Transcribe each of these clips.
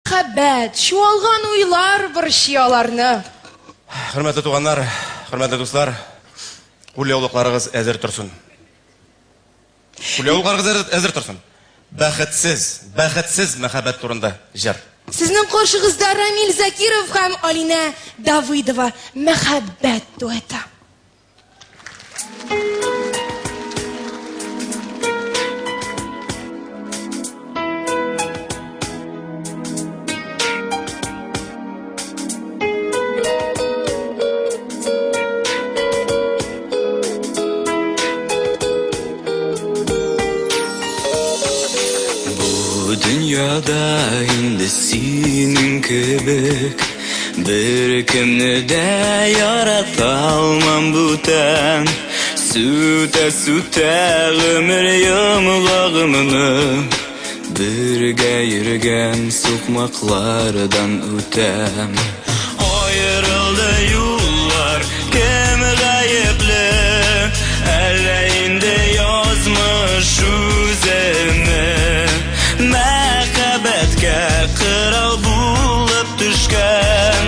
мәхәббәт, чуалган уйлар борчый аларны. Хөрмәтле туганнар, хөрмәтле дуслар, кулъяулыкларыгыз әзер торсын. Кулъяулыкларыгыз әзер торсын. Бәхетсез мәхәббәт турында җыр. Сезнең каршыгызда Рамил Закиров һәм Алина Давыдова мәхәббәт дуэты. Dünyada indi senin kebek bir kimni de yarata almam butan Süte ömür yımlağımını birge yürgen sokmaklardan ötem Ayrıldı yollar kim gayipli elinde yazmış üzerine Мәхәббәткә кырау булып төшкән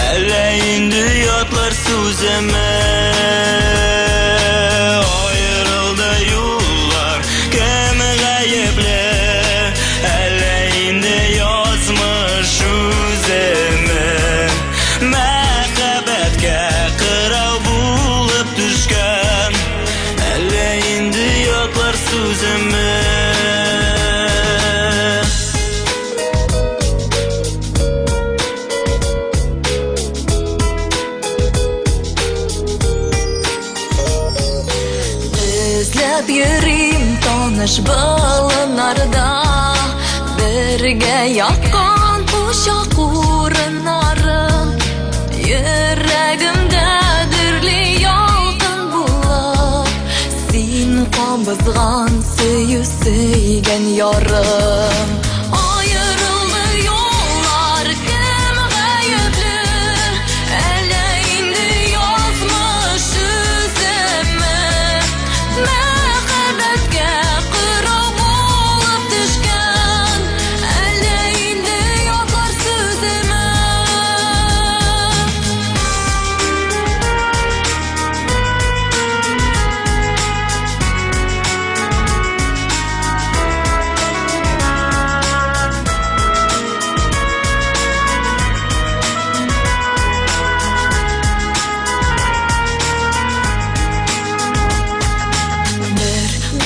Әллә инде ятлар сүземә Аерылды юллар кем гаепле Әллә инде язмыш үземә Мәхәббәткә кырау булып төшкән Әллә инде ятлар сүземә Yürüyüm tanış balınlarda Birge yakkan uşak uğrunlarım Yüreğimde dirli yalgın bulab Sen kabızgan suyu söygen yarım Ayrıldı yollar kim gayipli Ele indi yazmış üzeme Мәхәббәткә кырау булып төшкән Әллә инде ятлар сүземә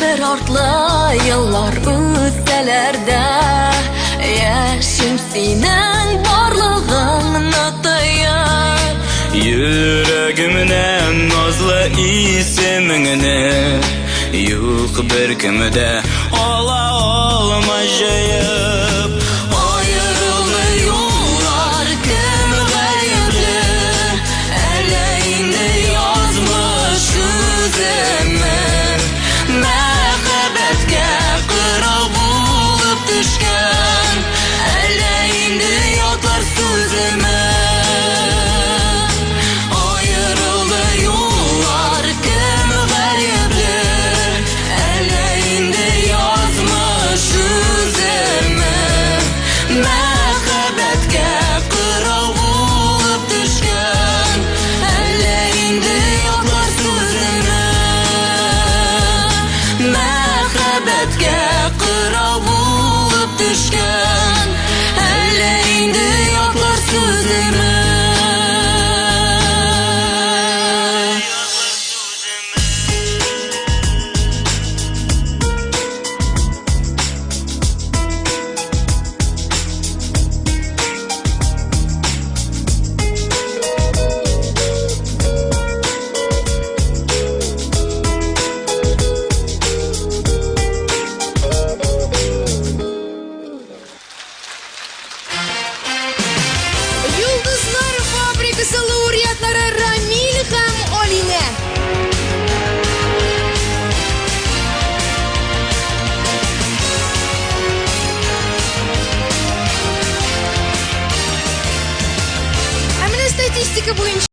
Bir artlı yıllar üstələr də Yaşım senin varlığını tayar Yüreğimden nazlı isimini Yok bir kimde ola olmayacak